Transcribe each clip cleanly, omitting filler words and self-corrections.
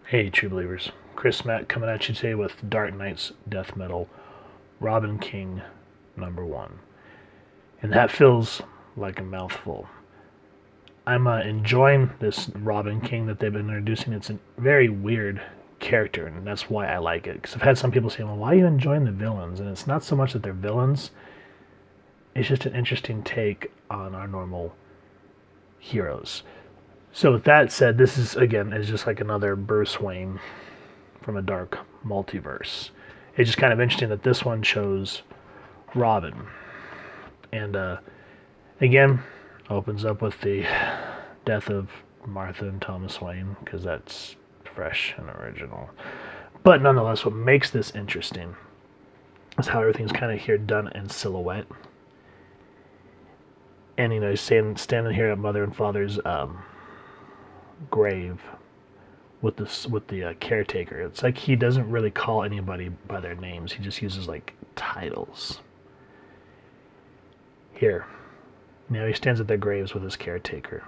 Hey, true believers. Chris Mack coming at you today with Dark Knight's Death Metal, Robin King #1. And that feels like a mouthful. I'm enjoying this Robin King that they've been introducing. It's a very weird character, and that's why I like it. Because I've had some people say, well, why are you enjoying the villains? And it's not so much that they're villains, it's just an interesting take on our normal heroes. So with that said, this is just like another Bruce Wayne from a dark multiverse. It's just kind of interesting that this one chose Robin. And again, opens up with the death of Martha and Thomas Wayne, because that's fresh and original. But nonetheless, what makes this interesting is how everything's kind of here done in silhouette. And, he's standing here at Mother and Father's grave with the caretaker. It's like he doesn't really call anybody by their names. He just uses like titles. Here, now he stands at their graves with his caretaker.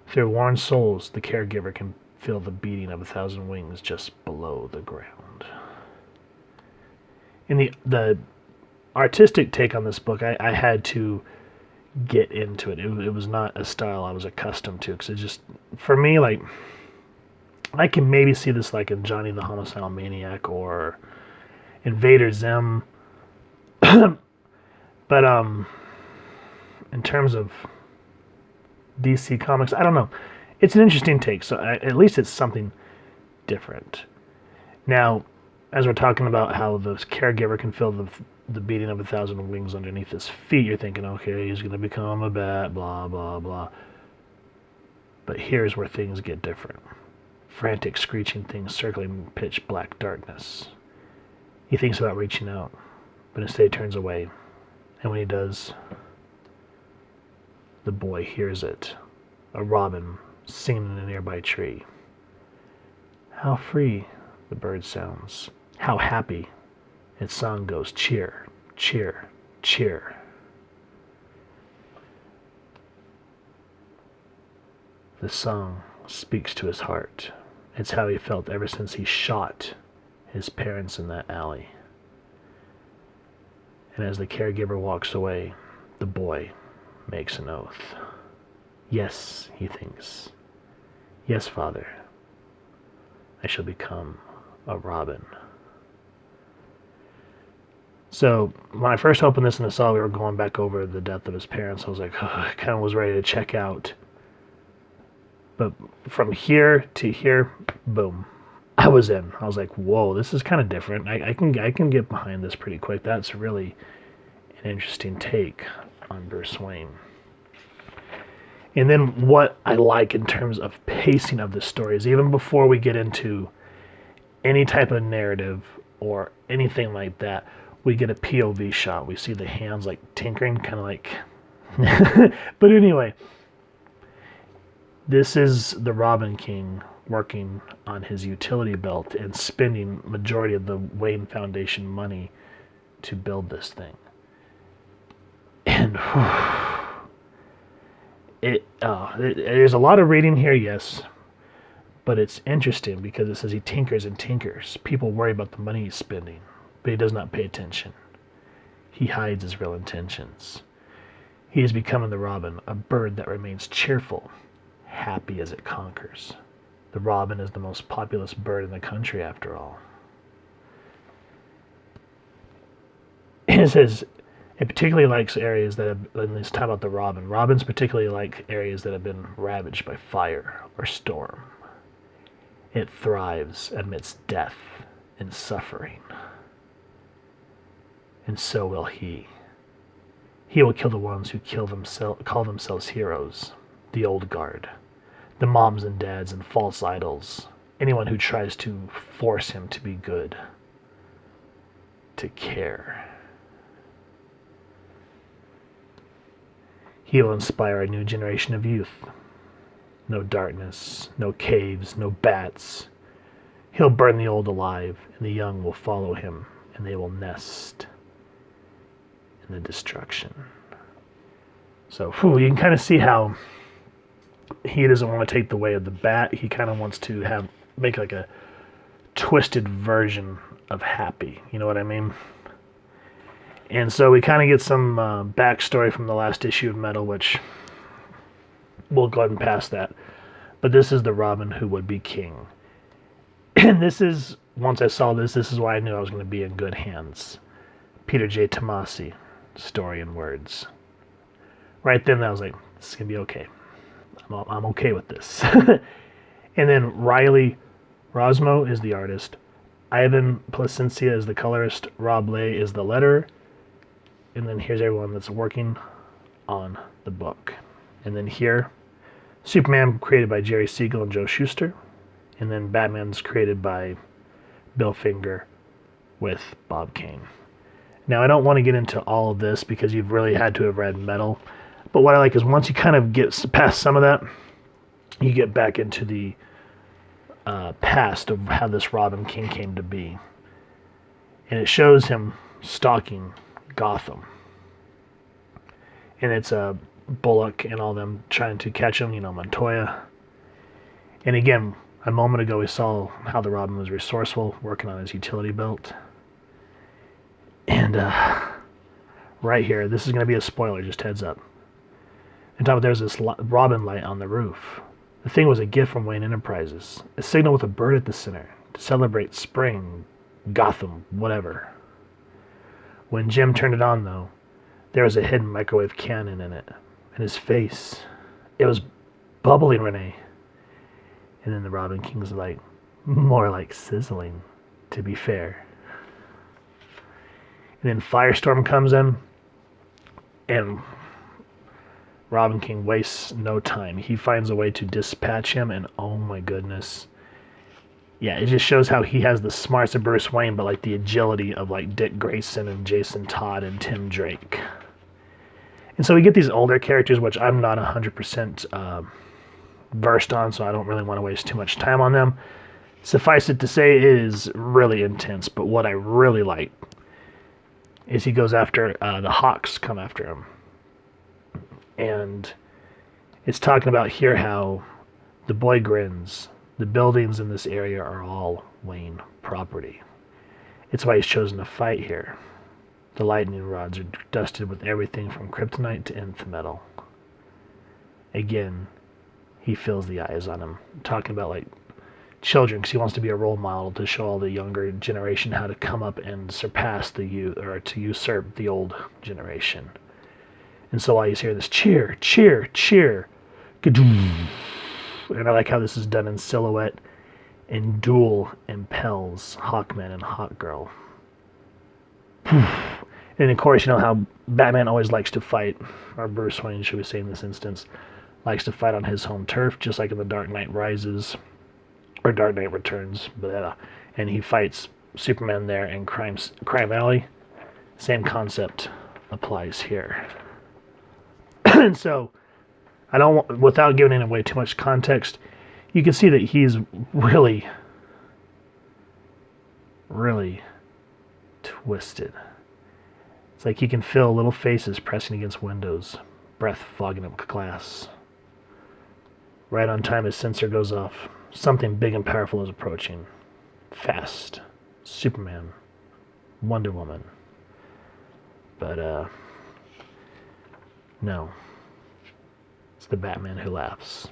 Through worn souls, the caregiver can feel the beating of 1,000 wings just below the ground. In the artistic take on this book, I had to get into it. It was not a style I was accustomed to, because it just, for me, like, I can maybe see this like in Johnny the Homicidal Maniac or Invader Zim. But in terms of DC Comics, I don't know. It's an interesting take, so at least it's something different. Now, as we're talking about how the caregiver can feel the beating of 1,000 wings underneath his feet, you're thinking, okay, he's going to become a bat, blah, blah, blah. But here's where things get different. Frantic, screeching things circling pitch black darkness. He thinks about reaching out, but instead he turns away. And when he does, the boy hears it. A robin singing in a nearby tree. How free, the bird sounds. How happy. Its song goes, cheer, cheer, cheer. The song speaks to his heart. It's how he felt ever since he shot his parents in that alley. And as the caregiver walks away, the boy makes an oath. Yes, he thinks. Yes, Father. I shall become a robin. So when I first opened this and I saw we were going back over the death of his parents, I was like, I kind of was ready to check out. But from here to here, boom, I was in. I was like, whoa, this is kind of different. I can get behind this pretty quick. That's really an interesting take on Bruce Wayne. And then what I like in terms of pacing of the story is, even before we get into any type of narrative or anything like that, we get a POV shot. We see the hands like tinkering, kind of like... But anyway, this is the Robin King working on his utility belt and spending majority of the Wayne Foundation money to build this thing. And there's a lot of reading here, yes, but it's interesting because it says he tinkers and tinkers. People worry about the money he's spending, but he does not pay attention. He hides his real intentions. He is becoming the robin, a bird that remains cheerful, happy as it conquers. The robin is the most populous bird in the country, after all. And it says it particularly likes areas that have, in this time about the robin, robins particularly like areas that have been ravaged by fire or storm. It thrives amidst death and suffering. And so will he. He will kill the ones who call themselves heroes, the old guard, the moms and dads and false idols, anyone who tries to force him to be good, to care. He will inspire a new generation of youth. No darkness, no caves, no bats. He'll burn the old alive, and the young will follow him, and they will nest in the destruction. So you can kind of see how he doesn't want to take the way of the bat. He kind of wants to have make like a twisted version of happy. You know what I mean? And so we kind of get some backstory from the last issue of Metal, which we'll go ahead and pass that. But this is the Robin who would be king. And this is, once I saw this is why I knew I was going to be in good hands. Peter J. Tomasi, story and words. Right then I was like, this is going to be okay. I'm okay with this. And then Riley Rosmo is the artist. Ivan Placencia is the colorist. Rob Lay is the letterer. And then here's everyone that's working on the book. And then here, Superman created by Jerry Siegel and Joe Shuster. And then Batman's created by Bill Finger with Bob Kane. Now, I don't want to get into all of this because you've really had to have read Metal. But what I like is once you kind of get past some of that, you get back into the past of how this Robin King came to be. And it shows him stalking Gotham. And it's Bullock and all them trying to catch him, Montoya. And again, a moment ago we saw how the Robin was resourceful, working on his utility belt. And right here, this is going to be a spoiler, just heads up. On top of there's this Robin light on the roof. The thing was a gift from Wayne Enterprises, a signal with a bird at the center to celebrate spring, Gotham, whatever. When Jim turned it on, though, there was a hidden microwave cannon in it, and his face, it was bubbling, Renee. And then the Robin King's light, more like sizzling, to be fair. And then Firestorm comes in, and Robin King wastes no time. He finds a way to dispatch him, and oh my goodness. Yeah, it just shows how he has the smarts of Bruce Wayne, but like the agility of like Dick Grayson and Jason Todd and Tim Drake. And so we get these older characters, which I'm not 100% versed on, so I don't really want to waste too much time on them. Suffice it to say, it is really intense, but what I really like is he goes after, the Hawks come after him. And it's talking about here how the boy grins. The buildings in this area are all Wayne property. It's why he's chosen to fight here. The lightning rods are dusted with everything from kryptonite to nth metal. Again, he feels the eyes on him. Talking about like children, because he wants to be a role model to show all the younger generation how to come up and surpass the youth, or to usurp the old generation. And so while he's hearing this cheer, cheer, cheer, and I like how this is done in silhouette, and dual impels Hawkman and Hawkgirl. And of course, you know how Batman always likes to fight, or Bruce Wayne, should we say in this instance, likes to fight on his home turf, just like in The Dark Knight Rises, or Dark Knight Returns, and he fights Superman there in Crime Alley. Same concept applies here. And so, I don't want, without giving away too much context, you can see that he's really, really twisted. It's like you can feel little faces pressing against windows, breath fogging up glass. Right on time, his sensor goes off. Something big and powerful is approaching. Fast. Superman. Wonder Woman. But, no. It's the Batman who laughs.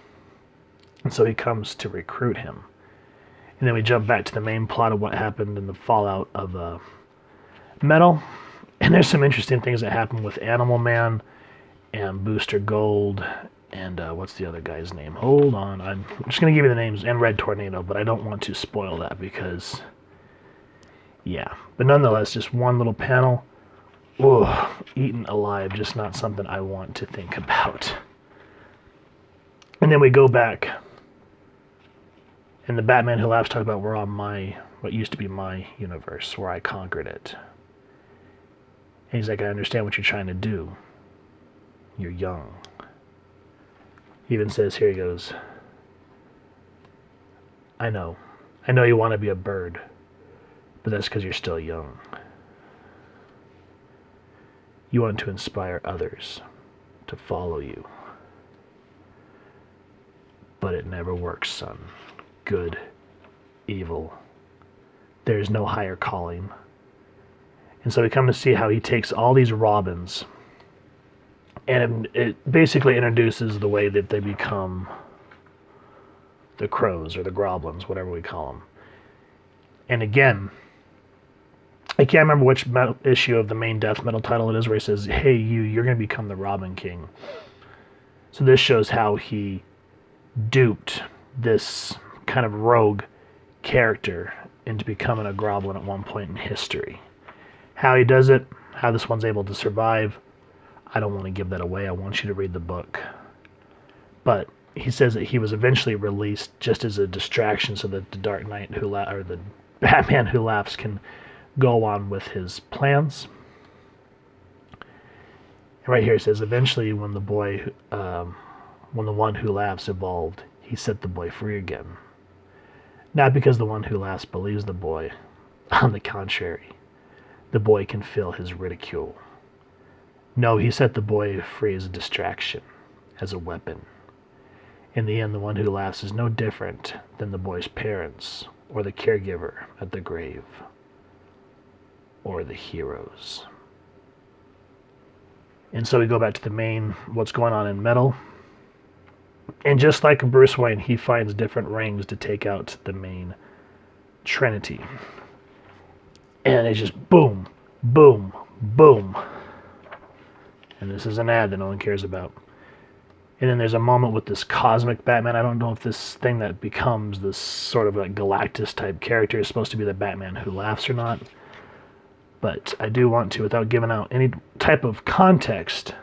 And so he comes to recruit him. And then we jump back to the main plot of what happened in the fallout of Metal. And there's some interesting things that happen with Animal Man and Booster Gold and what's the other guy's name? Hold on. I'm just going to give you the names, and Red Tornado, but I don't want to spoil that because, yeah. But nonetheless, just one little panel. Ugh, eaten alive, just not something I want to think about. And then we go back, and the Batman Who Laughs talk about we're on what used to be my universe, where I conquered it. And he's like, I understand what you're trying to do. You're young. He even says, here he goes, I know you want to be a bird, but that's because you're still young. You want to inspire others to follow you. But it never works, son. Good evil. There is no higher calling. And so we come to see how he takes all these Robins, and it basically introduces the way that they become the Crows or the Groblins, whatever we call them. And again, I can't remember which issue of the main death metal title it is where he says, hey, you're going to become the Robin King. So this shows how he duped this kind of rogue character into becoming a Groblin at one point in history. How he does it, how this one's able to survive, I don't want to give that away. I want you to read the book. But he says that he was eventually released just as a distraction so that the Dark Knight or the Batman Who Laughs can go on with his plans. And right here it says, eventually when the one who laughs evolved, he set the boy free again. Not because the one who laughs believes the boy. On the contrary, the boy can feel his ridicule. No, he set the boy free as a distraction, as a weapon. In the end, the one who laughs is no different than the boy's parents, or the caregiver at the grave, or the heroes. And so we go back to the main, what's going on in Metal. And just like Bruce Wayne, he finds different rings to take out the main Trinity. And it's just boom, boom, boom. And this is an ad that no one cares about. And then there's a moment with this cosmic Batman. I don't know if this thing that becomes this sort of like Galactus type character is supposed to be the Batman Who Laughs or not. But I do want to, without giving out any type of context,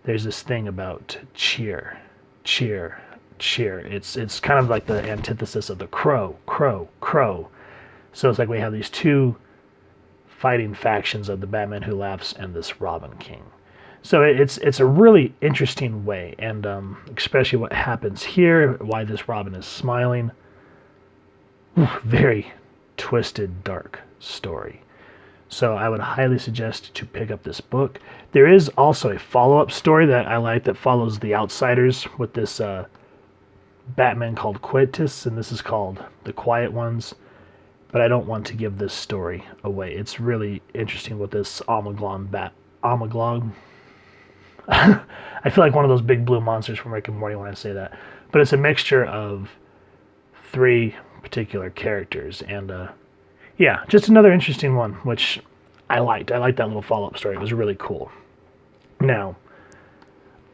there's this thing about cheer, cheer, cheer. It's kind of like the antithesis of the crow, crow, crow. So it's like we have these two fighting factions of the Batman Who Laughs and this Robin King. So it's a really interesting way, and especially what happens here, why this Robin is smiling. Very twisted, dark story. So I would highly suggest to pick up this book. There is also a follow-up story that I like that follows The Outsiders with this Batman called Quietus, and this is called The Quiet Ones. But I don't want to give this story away. It's really interesting with this Omeglon. I feel like one of those big blue monsters from Rick and Morty when I say that. But it's a mixture of 3 particular characters. And yeah, just another interesting one, which I liked. I liked that little follow-up story. It was really cool. Now,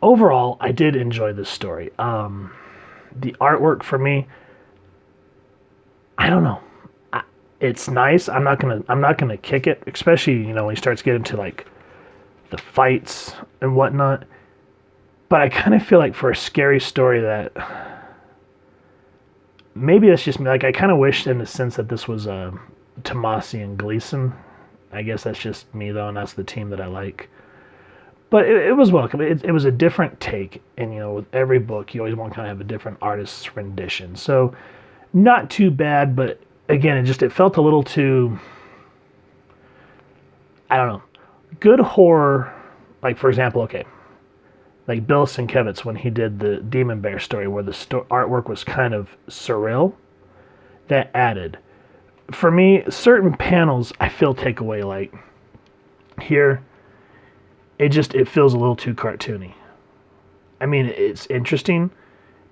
overall, I did enjoy this story. The artwork for me, I don't know. It's nice. I'm not gonna kick it, especially when he starts getting to like the fights and whatnot. But I kind of feel like for a scary story that maybe that's just me. Like I kind of wished in the sense that this was Tomasi and Gleason. I guess that's just me though, and that's the team that I like. But it was welcome. It was a different take, and with every book you always want to kind of have a different artist's rendition. So not too bad, but again, it felt a little too, I don't know, good horror. Like for example, like Bill Sienkiewicz when he did the Demon Bear story, where the artwork was kind of surreal, that added. For me, certain panels I feel take away. Like here, it feels a little too cartoony. I mean, it's interesting,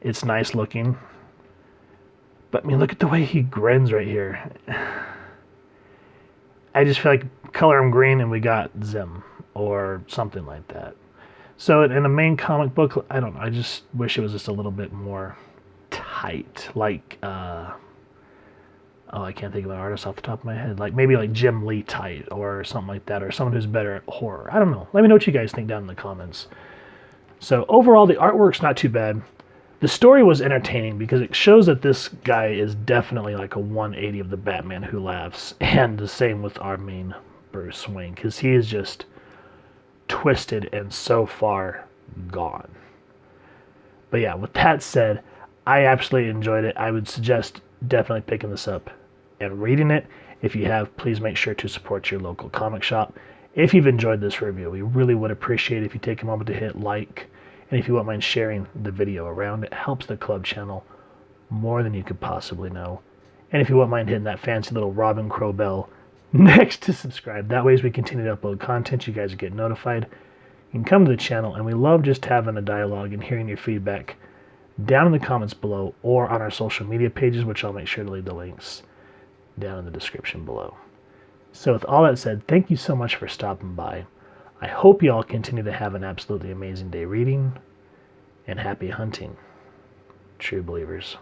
it's nice looking, but I mean, look at the way he grins right here. I just feel like color him green and we got Zim or something like that. So in a main comic book, I don't know. I just wish it was just a little bit more tight. Like, I can't think of an artist off the top of my head. Like maybe like Jim Lee tight or something like that, or someone who's better at horror. I don't know. Let me know what you guys think down in the comments. So overall, the artwork's not too bad. The story was entertaining because it shows that this guy is definitely like a 180 of the Batman Who Laughs, and the same with our main Bruce Wayne, because he is just twisted and so far gone. But yeah, with that said, I absolutely enjoyed it. I would suggest definitely picking this up and reading it. If you have, please make sure to support your local comic shop. If you've enjoyed this review, we really would appreciate it if you take a moment to hit like, and if you wouldn't mind sharing the video around. It helps the club channel more than you could possibly know. And if you wouldn't mind hitting that fancy little Robin Crow bell next to subscribe. That way, as we continue to upload content, you guys get notified. You can come to the channel, and we love just having a dialogue and hearing your feedback down in the comments below or on our social media pages, which I'll make sure to leave the links down in the description below. So with all that said, thank you so much for stopping by. I hope you all continue to have an absolutely amazing day reading, and happy hunting, true believers.